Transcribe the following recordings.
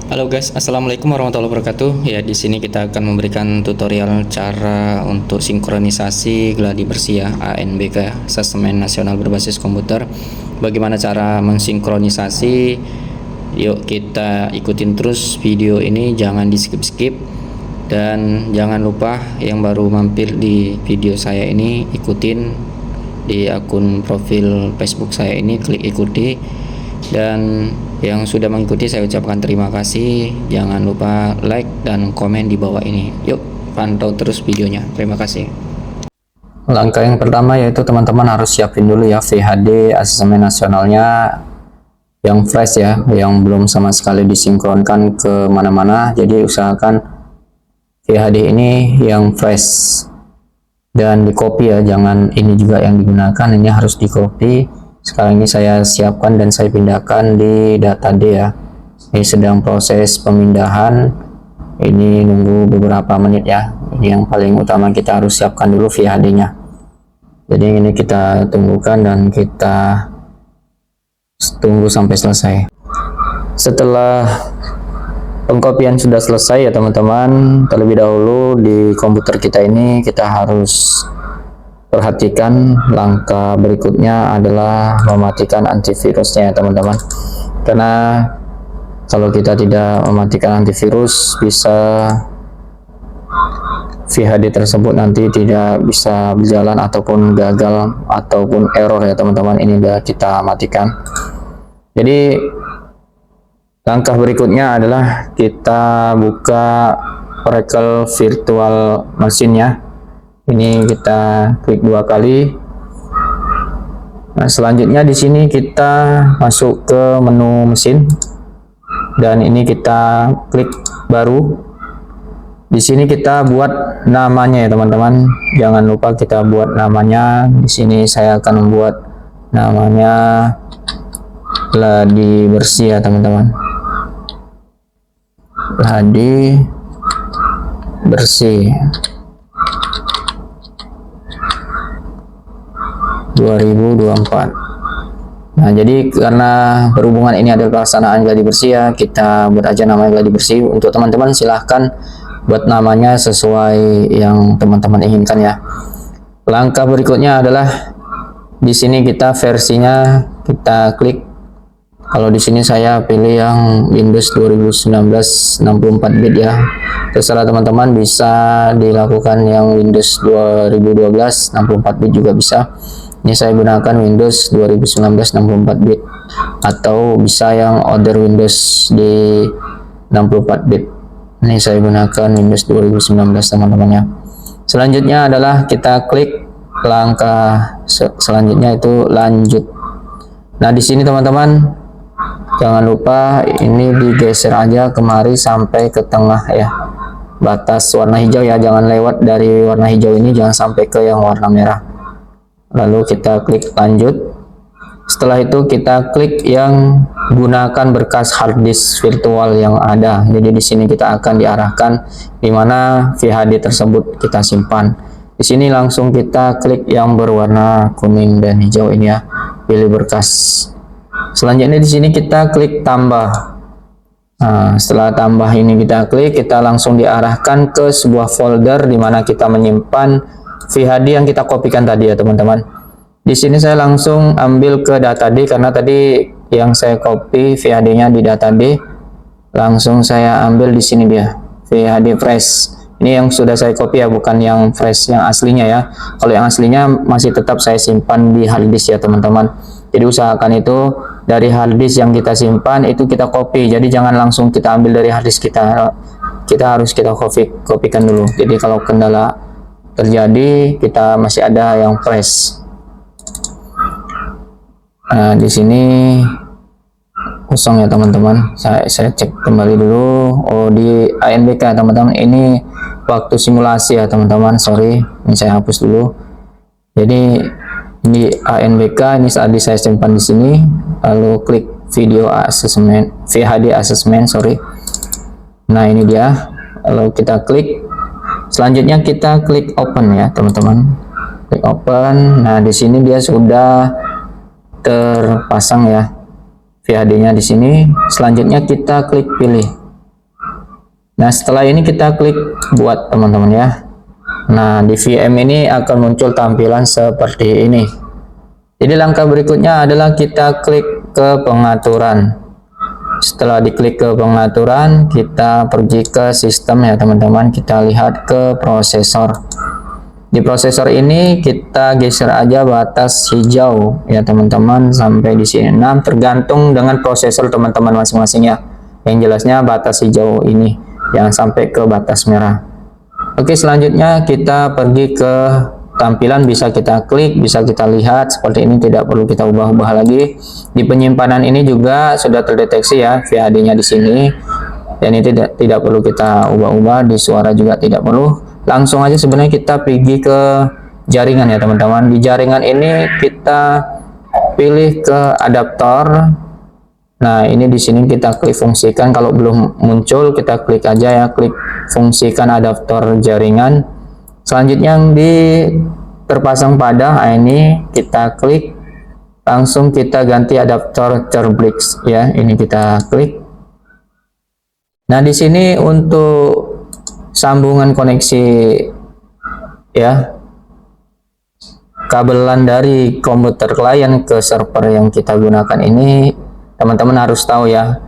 Halo guys, assalamualaikum warahmatullahi wabarakatuh. Ya, di sini kita akan memberikan tutorial cara untuk sinkronisasi gladi bersih ya, ANBK, Asemen Nasional Berbasis Komputer. Bagaimana cara mensinkronisasi? Yuk kita ikutin terus video ini, jangan di skip-skip. Dan jangan lupa yang baru mampir di video saya ini, ikutin di akun profil Facebook saya ini, klik ikuti. Dan yang sudah mengikuti saya ucapkan terima kasih. Jangan lupa like dan komen di bawah ini. Yuk pantau terus videonya. Terima kasih. Langkah yang pertama yaitu teman-teman harus siapin dulu ya VHD asemen nasionalnya yang fresh ya, yang belum sama sekali disinkronkan ke mana-mana. Jadi usahakan VHD ini yang fresh dan di copy ya, jangan ini juga yang digunakan, ini harus di copy. Sekarang ini saya siapkan dan saya pindahkan di data D ya. Ini sedang proses pemindahan, ini nunggu beberapa menit ya. Ini yang paling utama, kita harus siapkan dulu VHD nya. Jadi ini kita tunggukan dan kita tunggu sampai selesai. Setelah pengkopian sudah selesai ya teman-teman, terlebih dahulu di komputer kita ini kita harus perhatikan langkah berikutnya adalah mematikan antivirusnya ya teman-teman, karena kalau kita tidak mematikan antivirus bisa VHD tersebut nanti tidak bisa berjalan ataupun gagal ataupun error ya teman-teman. Ini udah kita matikan. Jadi langkah berikutnya adalah kita buka Oracle Virtual Machine-nya. Ini kita klik 2 kali. Nah, selanjutnya di sini kita masuk ke menu mesin dan ini kita klik baru. Di sini kita buat namanya ya teman-teman. Jangan lupa kita buat namanya. Di sini saya akan membuat namanya gladi bersih ya teman-teman. Gladi bersih 2024. Nah, jadi karena berhubungan ini adalah pelaksanaan gladi bersih ya, kita buat aja namanya gladi bersih. Untuk teman-teman silahkan buat namanya sesuai yang teman-teman inginkan ya. Langkah berikutnya adalah di sini kita versinya kita klik. Kalau di sini saya pilih yang Windows 2019 64 bit ya. Terserah teman-teman, bisa dilakukan yang Windows 2012 64 bit juga bisa. Ini saya gunakan Windows 2019 64 bit atau bisa yang other Windows di 64 bit. Ini saya gunakan Windows 2019 teman-teman ya. Selanjutnya adalah kita klik langkah selanjutnya itu lanjut. Nah, di sini teman-teman jangan lupa ini digeser aja kemari sampai ke tengah ya. Batas warna hijau ya, jangan lewat dari warna hijau ini, jangan sampai ke yang warna merah. Lalu kita klik lanjut. Setelah itu kita klik yang gunakan berkas hard disk virtual yang ada. Jadi di sini kita akan diarahkan di mana VHD tersebut kita simpan. Di sini langsung kita klik yang berwarna kuning dan hijau ini ya. Pilih berkas. Selanjutnya di sini kita klik tambah. Nah, setelah tambah ini kita klik, kita langsung diarahkan ke sebuah folder di mana kita menyimpan VHD yang kita kopikan tadi ya teman-teman. Di sini saya langsung ambil ke data D karena tadi yang saya copy VHD-nya di data D. Langsung saya ambil di sini dia VHD fresh. Ini yang sudah saya copy ya, bukan yang fresh yang aslinya ya. Kalau yang aslinya masih tetap saya simpan di hard disk ya teman-teman. Jadi usahakan itu dari hard disk yang kita simpan itu kita copy. Jadi jangan langsung kita ambil dari hard disk kita. Kita harus kita kopikan dulu. Jadi kalau kendala terjadi kita masih ada yang fresh. Nah, di sini kosong ya teman-teman. Saya cek kembali dulu. Oh, di ANBK teman-teman, ini waktu simulasi ya teman-teman. Sorry, ini saya hapus dulu. Jadi di ANBK ini saat saya simpan di sini. Lalu klik video assessment, VHD assessment, sorry. Nah, ini dia. Lalu kita klik. Selanjutnya kita klik open ya teman-teman. Klik open. Nah, di sini dia sudah terpasang ya VHD-nya di sini. Selanjutnya kita klik pilih. Nah, setelah ini kita klik buat teman-teman ya. Nah, di VM ini akan muncul tampilan seperti ini. Jadi langkah berikutnya adalah kita klik ke pengaturan. Setelah diklik ke pengaturan, kita pergi ke sistem ya teman-teman. Kita lihat ke prosesor. Di prosesor ini kita geser aja batas hijau ya teman-teman sampai di sini. Nah, tergantung dengan prosesor teman-teman masing-masing ya. Yang jelasnya batas hijau ini, jangan sampai ke batas merah. Oke, selanjutnya kita pergi ke tampilan, bisa kita klik, bisa kita lihat seperti ini, tidak perlu kita ubah-ubah lagi. Di penyimpanan ini juga sudah terdeteksi ya VHD-nya di sini, dan ini tidak perlu kita ubah-ubah. Di suara juga tidak perlu. Langsung aja sebenarnya kita pergi ke jaringan ya teman-teman. Di jaringan ini kita pilih ke adaptor. Nah, ini di sini kita klik fungsikan. Kalau belum muncul, kita klik aja ya, klik fungsikan adaptor jaringan. Selanjutnya yang di terpasang pada, nah ini kita klik, langsung kita ganti adaptor Terblix ya, ini kita klik. Nah, di sini untuk sambungan koneksi ya, kabelan dari komputer klien ke server yang kita gunakan ini teman-teman harus tahu ya.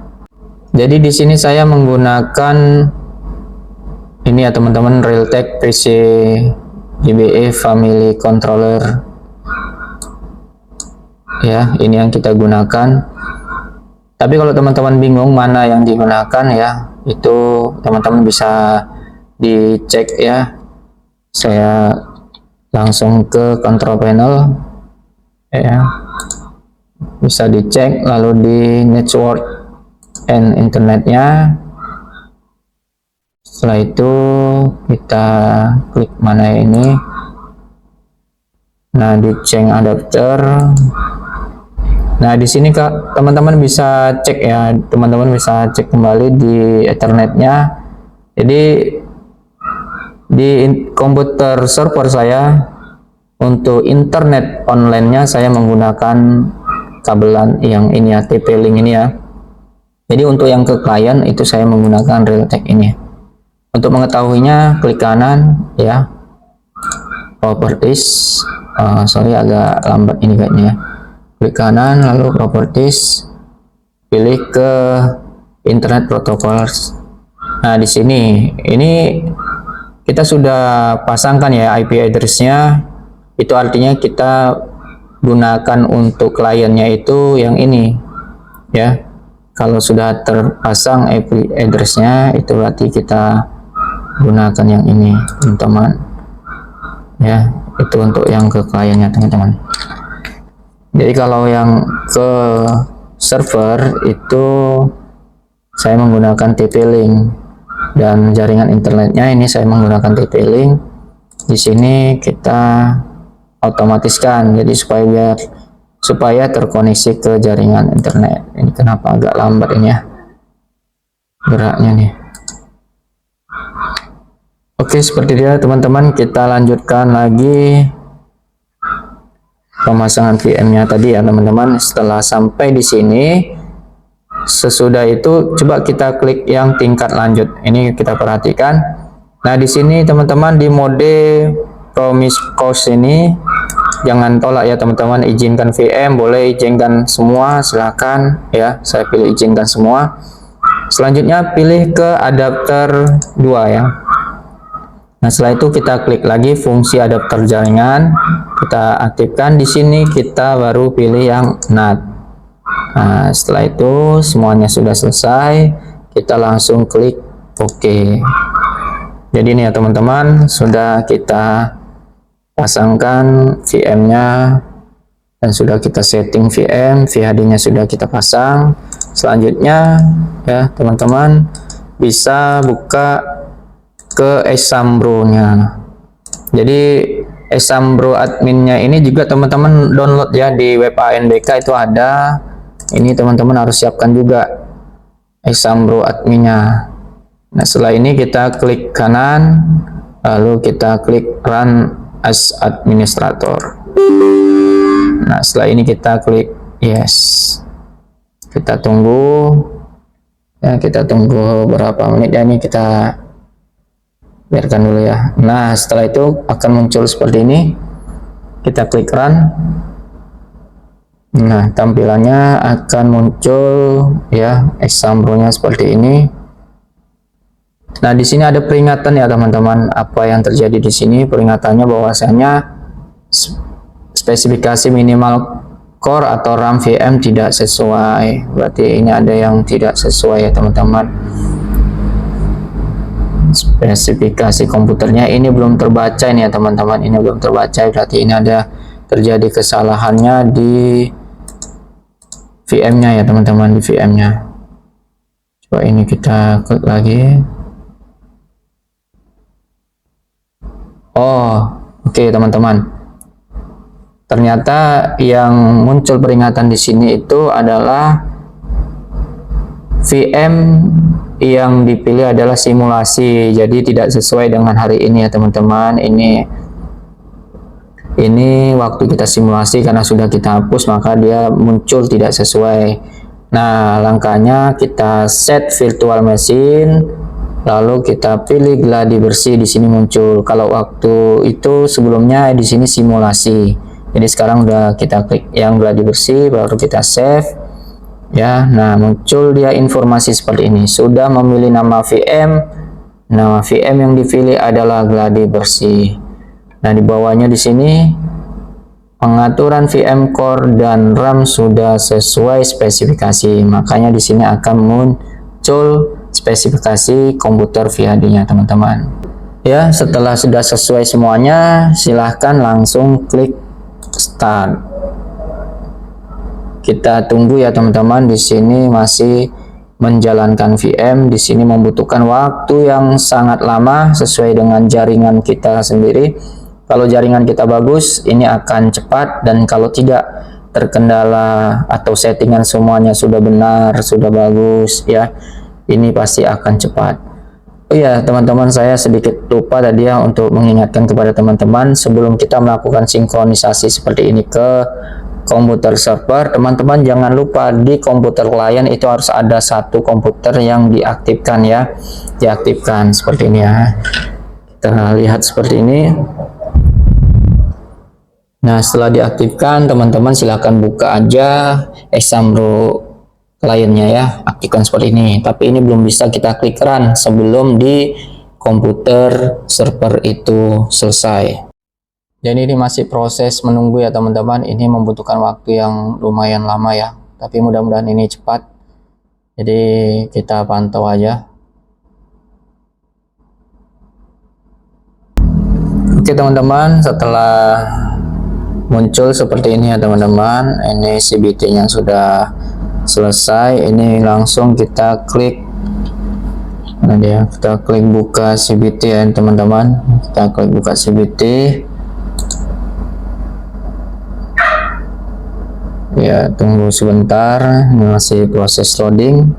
Jadi di sini saya menggunakan ini ya teman-teman, Realtek PC GBE Family Controller ya, ini yang kita gunakan. Tapi kalau teman-teman bingung mana yang digunakan ya, itu teman-teman bisa dicek ya. Saya langsung ke control panel ya, bisa dicek, lalu di network and internetnya. Setelah itu kita klik mana ini. Nah, di change adapter. Nah, di sini teman-teman bisa cek ya, teman-teman bisa cek kembali di ethernetnya. Jadi di komputer server saya untuk internet online-nya saya menggunakan kabelan yang ini ya, TP-Link ini ya. Jadi untuk yang ke klien itu saya menggunakan Realtek ini. Untuk mengetahuinya klik kanan ya, properties. Sorry agak lambat ini kayaknya ya. Klik kanan lalu properties, pilih ke internet protocols. Nah, di sini ini kita sudah pasangkan ya IP address-nya. Itu artinya kita gunakan untuk kliennya itu yang ini ya. Kalau sudah terpasang IP address-nya, itu berarti kita gunakan yang ini teman-teman ya. Itu untuk yang ke kliennya teman-teman. Jadi kalau yang ke server itu saya menggunakan TP-Link, dan jaringan internetnya ini saya menggunakan TP-Link. Di sini kita otomatiskan, jadi supaya terkoneksi ke jaringan internet. Ini kenapa agak lambat ini ya geraknya nih. Oke, seperti dia teman-teman. Kita lanjutkan lagi pemasangan VM-nya tadi ya teman-teman. Setelah sampai di sini, sesudah itu coba kita klik yang tingkat lanjut. Ini kita perhatikan. Nah, di sini teman-teman di mode promise cost ini jangan tolak ya teman-teman. Izinkan VM, boleh izinkan semua, silakan ya. Saya pilih izinkan semua. Selanjutnya pilih ke adapter 2 ya. Nah, setelah itu kita klik lagi fungsi adapter jaringan, kita aktifkan. Di sini kita baru pilih yang NAT. Nah, setelah itu semuanya sudah selesai, kita langsung klik OK. Jadi ini ya teman-teman, sudah kita pasangkan VM-nya dan sudah kita setting VM, VHD-nya sudah kita pasang. Selanjutnya ya teman-teman bisa buka ke Exambro-nya. Jadi Exambro adminnya ini juga teman-teman download ya, di web ANBK itu ada. Ini teman-teman harus siapkan juga Exambro adminnya. Nah, setelah ini kita klik kanan, lalu kita klik run as administrator. Nah, setelah ini kita klik yes. Kita tunggu Ya, kita tunggu berapa menit ya, ini kita biarkan dulu ya. Nah, setelah itu akan muncul seperti ini. Kita klik run. Nah, tampilannya akan muncul ya, Exambro-nya seperti ini. Nah, di sini ada peringatan ya teman-teman. Apa yang terjadi di sini? Peringatannya bahwasanya spesifikasi minimal core atau RAM VM tidak sesuai. Berarti ini ada yang tidak sesuai ya teman-teman. Spesifikasi komputernya ini belum terbaca ini ya teman-teman. Ini belum terbaca, berarti ini ada terjadi kesalahannya di VM-nya ya teman-teman, di VM-nya. Coba ini kita klik lagi. Oh, oke teman-teman. Ternyata yang muncul peringatan di sini itu adalah VM yang dipilih adalah simulasi, jadi tidak sesuai dengan hari ini ya teman-teman. Ini waktu kita simulasi, karena sudah kita hapus maka dia muncul tidak sesuai. Nah, langkahnya kita set virtual machine, lalu kita pilih gladi bersih, di sini muncul. Kalau waktu itu sebelumnya di sini simulasi. Jadi sekarang udah kita klik yang gladi bersih, baru kita save ya. Nah, muncul dia informasi seperti ini. Sudah memilih nama VM. Nama VM yang dipilih adalah gladi bersih. Nah, di bawahnya di sini pengaturan VM core dan RAM sudah sesuai spesifikasi. Makanya di sini akan muncul spesifikasi komputer VHD-nya teman-teman. Ya, setelah sudah sesuai semuanya, silahkan langsung klik start. Kita tunggu ya teman-teman. Di sini masih menjalankan VM. Di sini membutuhkan waktu yang sangat lama sesuai dengan jaringan kita sendiri. Kalau jaringan kita bagus, ini akan cepat, dan kalau tidak, terkendala atau settingan semuanya sudah benar, sudah bagus ya, ini pasti akan cepat. Oh ya teman-teman, saya sedikit lupa tadi ya untuk mengingatkan kepada teman-teman, sebelum kita melakukan sinkronisasi seperti ini ke komputer server, teman-teman jangan lupa di komputer klien itu harus ada satu komputer yang diaktifkan ya, diaktifkan seperti ini ya. Kita lihat seperti ini. Nah, setelah diaktifkan, teman-teman silahkan buka aja Exambro kliennya ya, aktifkan seperti ini. Tapi ini belum bisa kita klik run sebelum di komputer server itu selesai. Jadi ini masih proses menunggu ya teman-teman. Ini membutuhkan waktu yang lumayan lama ya, tapi mudah-mudahan ini cepat. Jadi kita pantau aja. Oke teman-teman, setelah muncul seperti ini ya teman-teman, ini CBT-nya sudah selesai. Ini langsung kita klik, nah dia, kita klik buka CBT ya teman-teman. Kita klik buka CBT ya, tunggu sebentar, ini masih proses loading.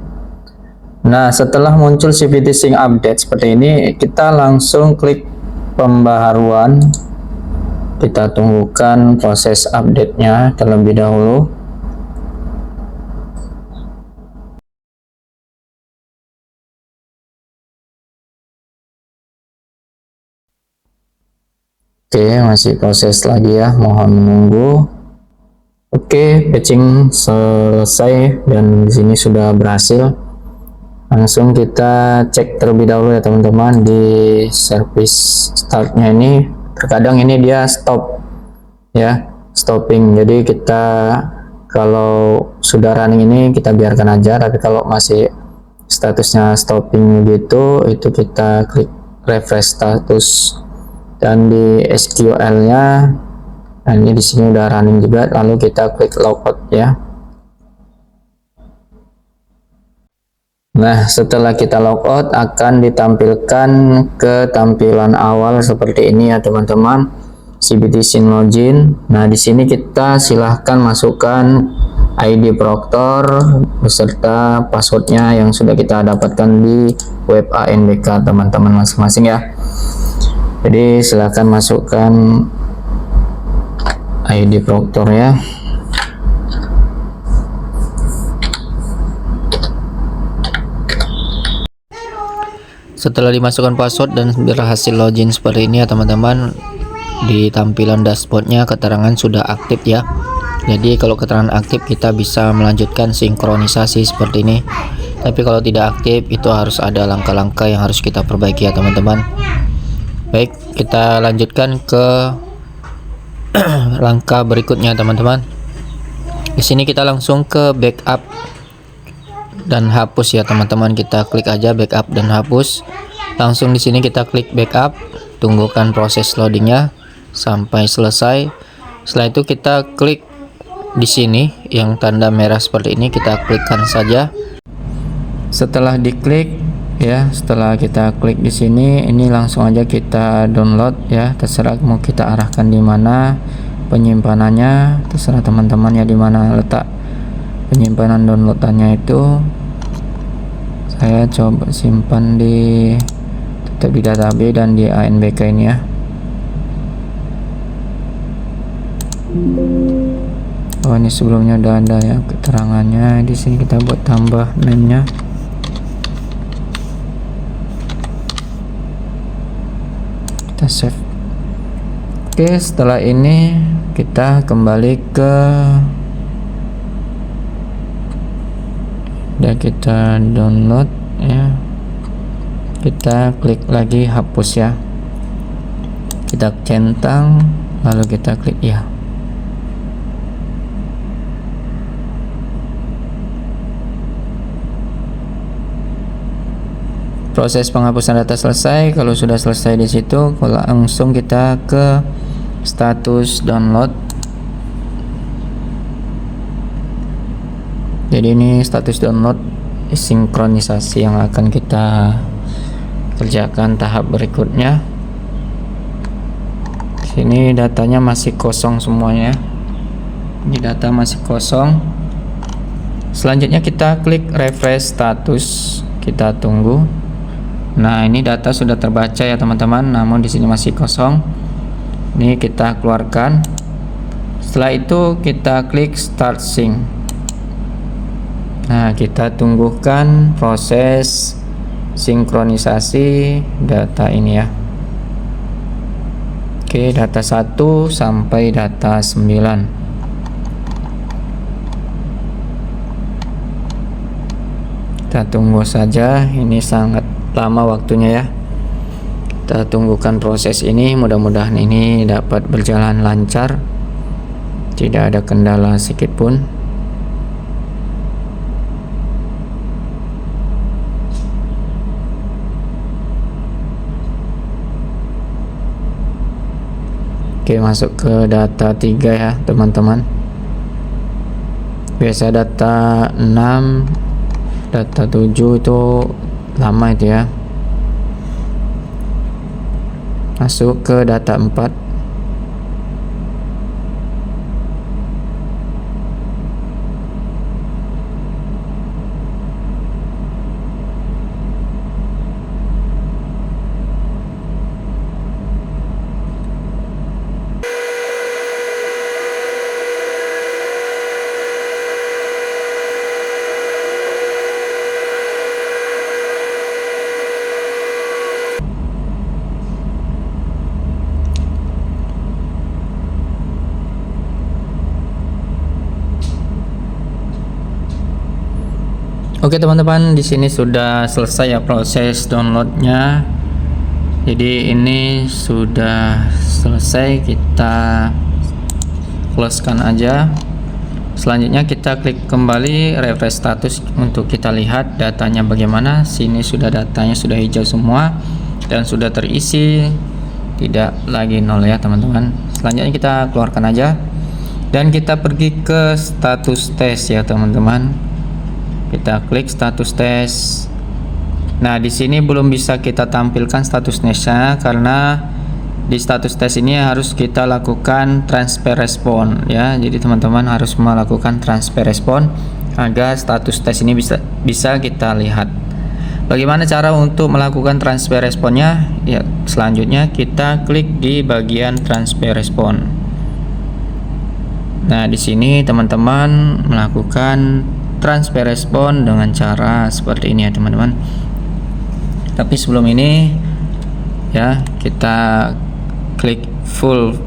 Nah, setelah muncul CBT Sync Update seperti ini, kita langsung klik pembaharuan. Kita tunggukan proses update-nya terlebih dahulu. Oke, masih proses lagi ya, mohon menunggu. Oke, patching selesai dan di sini sudah berhasil. Langsung kita cek terlebih dahulu ya teman-teman di service startnya ini. Terkadang ini dia stop ya, stopping. Jadi kita kalau sudah running ini kita biarkan aja, tapi kalau masih statusnya stopping gitu, itu kita klik refresh status. Dan di SQL-nya, nah ini di sini udah running juga, lalu kita klik logout ya. Nah, setelah kita logout akan ditampilkan ke tampilan awal seperti ini ya teman-teman, CBT Sync Login. Nah, di sini kita silahkan masukkan ID Proctor beserta passwordnya yang sudah kita dapatkan di web ANBK teman-teman masing-masing ya. Jadi silahkan masukkan ID Proctor ya. Setelah dimasukkan password dan berhasil login seperti ini ya teman-teman, di tampilan dashboardnya keterangan sudah aktif ya. Jadi kalau keterangan aktif kita bisa melanjutkan sinkronisasi seperti ini. Tapi kalau tidak aktif itu harus ada langkah-langkah yang harus kita perbaiki ya teman-teman. Baik, kita lanjutkan ke langkah berikutnya teman-teman. Di sini kita langsung ke backup dan hapus ya teman-teman. Kita klik aja backup dan hapus. Langsung di sini kita klik backup, tunggukan proses loadingnya sampai selesai. Setelah itu kita klik di sini yang tanda merah seperti ini, kita klikkan saja. Setelah diklik ya, setelah kita klik di sini, ini langsung aja kita download ya. Terserah mau kita arahkan di mana penyimpanannya, terserah teman-teman ya, di mana letak penyimpanan downloadannya itu. Saya coba simpan di tetap di database dan di ANBK ini ya. Oh, ini sebelumnya udah ada ya keterangannya. Di sini kita buat tambah name-nya. Kita save. Oke, setelah ini kita kembali ke udah kita download ya. Kita klik lagi hapus ya. Kita centang lalu kita klik ya. Proses penghapusan data selesai. Kalau sudah selesai di situ, langsung kita ke status download. Jadi ini status download sinkronisasi yang akan kita kerjakan tahap berikutnya. Sini datanya masih kosong semuanya. Ini data masih kosong. Selanjutnya kita klik refresh status. Kita tunggu. Nah, ini data sudah terbaca ya teman-teman, namun di sini masih kosong. Ini kita keluarkan. Setelah itu kita klik start sync. Nah, kita tunggukan proses sinkronisasi data ini ya. Oke, data 1 sampai data 9. Kita tunggu saja, ini sangat lama waktunya ya. Kita tunggukan proses ini, mudah-mudahan ini dapat berjalan lancar, tidak ada kendala sedikit pun. Oke, masuk ke data 3 ya teman-teman. Biasa data 6, data 7 itu lama itu ya. Masuk ke data 4. Oke teman-teman, di sini sudah selesai ya proses downloadnya. Jadi ini sudah selesai, kita closekan aja. Selanjutnya kita klik kembali refresh status untuk kita lihat datanya bagaimana. Sini sudah datanya sudah hijau semua dan sudah terisi, tidak lagi nol ya teman-teman. Selanjutnya kita keluarkan aja dan kita pergi ke status tes ya teman-teman. Kita klik status tes. Nah, di sini belum bisa kita tampilkan status testnya karena di status tes ini harus kita lakukan transfer respon ya. Jadi teman-teman harus melakukan transfer respon agar status tes ini bisa kita lihat. Bagaimana cara untuk melakukan transfer responnya? Ya, selanjutnya kita klik di bagian transfer respon. Nah, di sini teman-teman melakukan transfer respon dengan cara seperti ini ya teman-teman. Tapi sebelum ini ya, kita klik full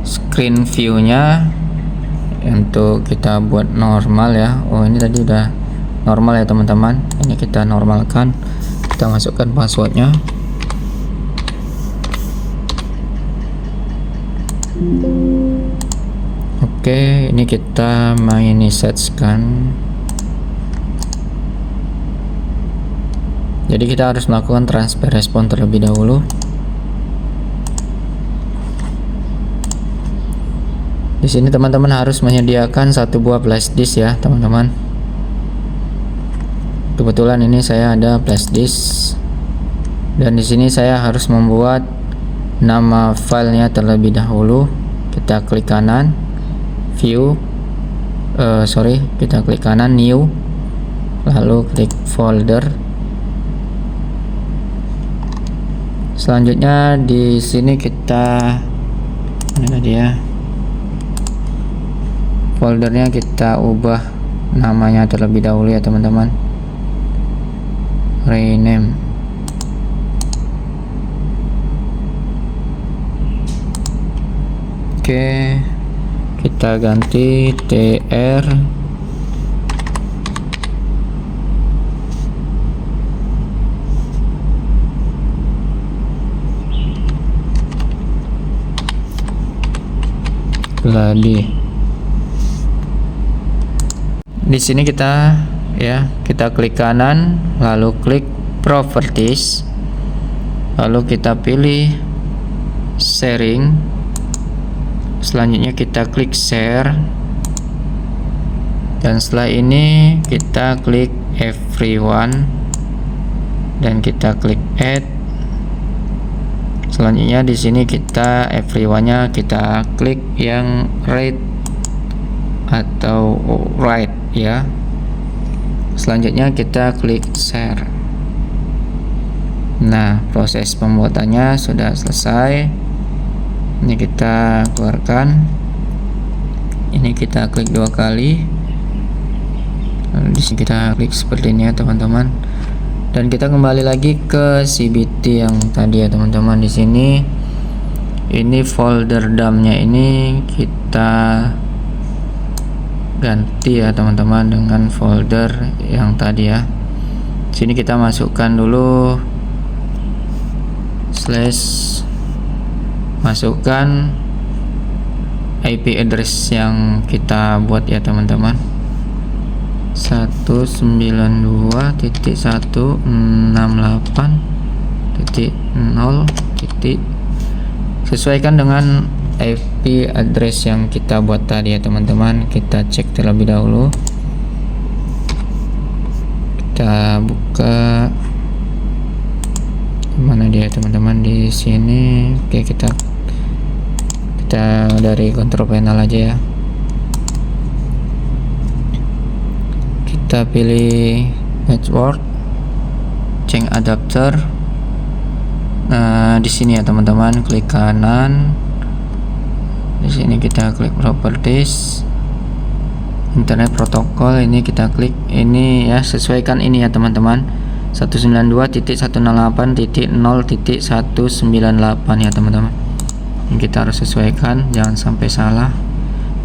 screen view-nya untuk kita buat normal ya. Oh, ini tadi udah normal ya teman-teman. Ini kita normalkan, kita masukkan passwordnya. Oke, ini kita search-kan. Jadi kita harus melakukan transfer respon terlebih dahulu. Di sini teman-teman harus menyediakan satu buah flash disk ya teman-teman. Kebetulan ini saya ada flash disk, dan di sini saya harus membuat nama filenya terlebih dahulu. Kita klik kanan, view, kita klik kanan, new, lalu klik folder. Selanjutnya di sini kita, mana dia, foldernya kita ubah namanya terlebih dahulu ya teman-teman, rename. Oke, kita ganti tr gladi. Di sini kita klik kanan, lalu klik properties, lalu kita pilih sharing. Selanjutnya kita klik share, dan setelah ini kita klik everyone dan kita klik add. Selanjutnya di sini kita everyone-nya kita klik yang read atau write ya. Selanjutnya kita klik share. Nah, proses pembuatannya sudah selesai. Ini kita keluarkan. Ini kita klik 2 kali. Lalu di sini kita klik seperti ini ya teman-teman. Dan kita kembali lagi ke CBT yang tadi ya teman-teman. Di sini ini folder dump-nya ini kita ganti ya teman-teman dengan folder yang tadi ya. Sini kita masukkan dulu slash, masukkan IP address yang kita buat ya teman-teman, 192.168.0. Sesuaikan dengan IP address yang kita buat tadi ya teman-teman. Kita cek terlebih dahulu. Kita buka, mana dia teman-teman, di sini. Oke, kita dari control panel aja ya. Kita pilih network, change adapter. Nah, di sini ya teman-teman, klik kanan. Di sini kita klik properties, internet protokol. Ini kita klik ini ya, sesuaikan ini ya teman-teman, 192.168.0.198 ya teman-teman. Ini kita harus sesuaikan, jangan sampai salah,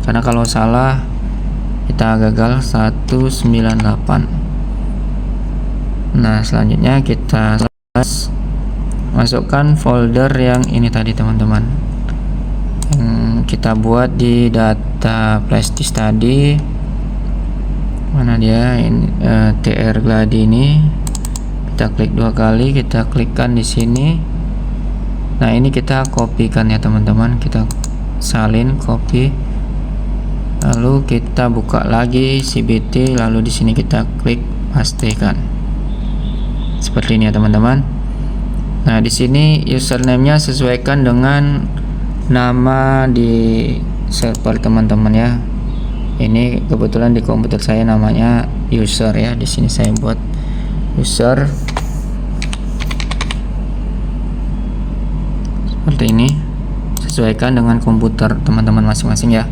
karena kalau salah kita gagal 198. Nah, selanjutnya kita masukkan folder yang ini tadi teman-teman, yang kita buat di data flash disk tadi. Mana dia, ini tr gladi ini. Kita klik 2 kali, kita klikkan di sini. Nah, ini kita kopikan ya teman-teman, kita salin copy, lalu kita buka lagi CBT, lalu di sini kita klik pastekan seperti ini ya teman-teman. Nah, di sini username-nya sesuaikan dengan nama di server teman-teman ya. Ini kebetulan di komputer saya namanya user ya. Di sini saya buat user seperti ini, sesuaikan dengan komputer teman-teman masing-masing ya.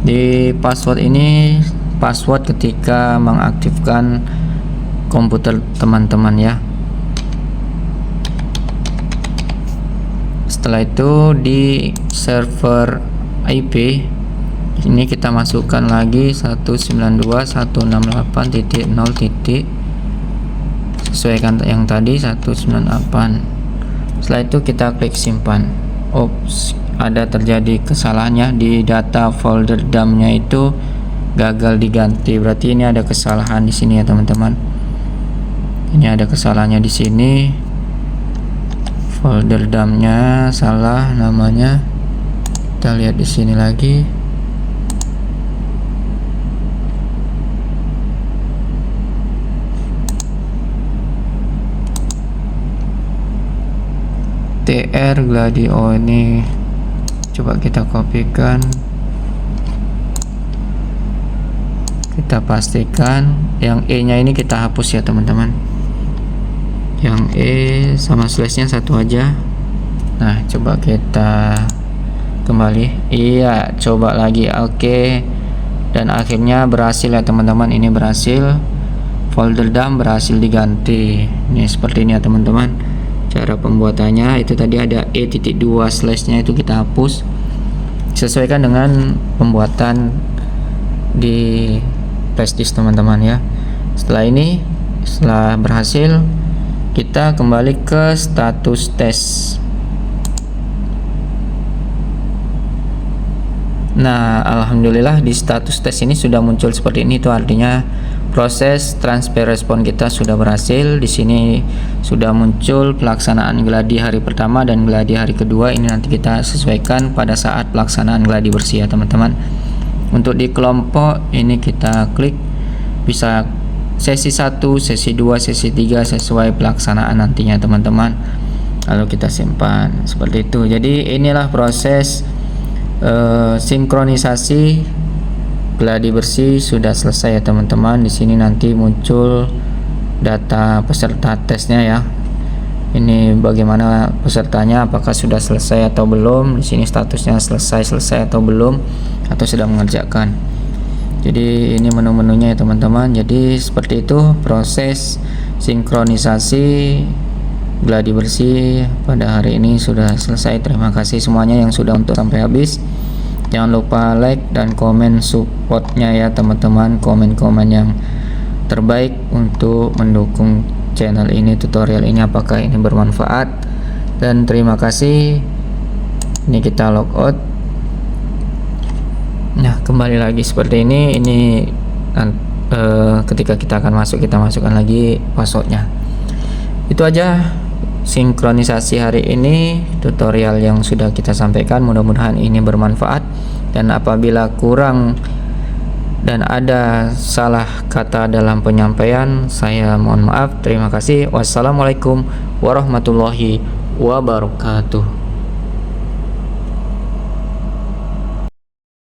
Di password ini, password ketika mengaktifkan komputer teman-teman ya. Setelah itu di server IP ini kita masukkan lagi 192.168.0. sesuaikan yang tadi 198. Setelah itu kita klik simpan. Oops, ada terjadi kesalahannya di data folder dump-nya itu gagal diganti. Berarti ini ada kesalahan di sini ya teman-teman. Ini ada kesalahannya di sini. Folder dump-nya salah namanya. Kita lihat di sini lagi. TR Gladio ini coba kita kopikan, kita pastikan yang E nya ini kita hapus ya teman-teman. Yang E sama slashnya satu aja. Nah coba kita kembali, iya coba lagi, oke. Dan akhirnya berhasil ya teman-teman, ini berhasil, folder dump berhasil diganti. Ini seperti ini ya teman-teman cara pembuatannya. Itu tadi ada E.2 slashnya itu kita hapus, sesuaikan dengan pembuatan di flash disk teman-teman ya. Setelah ini, setelah berhasil, kita kembali ke status tes. Nah alhamdulillah di status tes ini sudah muncul seperti ini. Itu artinya proses transfer respon kita sudah berhasil. Di sini sudah muncul pelaksanaan gladi hari pertama dan gladi hari kedua. Ini nanti kita sesuaikan pada saat pelaksanaan gladi bersih ya teman-teman. Untuk di kelompok ini kita klik, bisa sesi 1, sesi 2, sesi 3 sesuai pelaksanaan nantinya teman-teman. Lalu kita simpan seperti itu. Jadi inilah proses sinkronisasi gladi bersih sudah selesai ya teman-teman. Di sini nanti muncul data peserta tesnya ya. Ini bagaimana pesertanya, apakah sudah selesai atau belum. Di sini statusnya selesai atau belum, atau sudah mengerjakan. Jadi ini menu-menunya ya teman-teman. Jadi seperti itu proses sinkronisasi gladi bersih pada hari ini sudah selesai. Terima kasih semuanya yang sudah untuk sampai habis. Jangan lupa like dan komen supportnya ya teman-teman, komen-komen yang terbaik untuk mendukung channel ini, tutorial ini, apakah ini bermanfaat. Dan terima kasih. Ini kita logout. Nah kembali lagi seperti ini. Ketika kita akan masuk, kita masukkan lagi passwordnya. Itu aja sinkronisasi hari ini, tutorial yang sudah kita sampaikan. Mudah-mudahan ini bermanfaat, dan apabila kurang dan ada salah kata dalam penyampaian, saya mohon maaf. Terima kasih. Wassalamualaikum warahmatullahi wabarakatuh.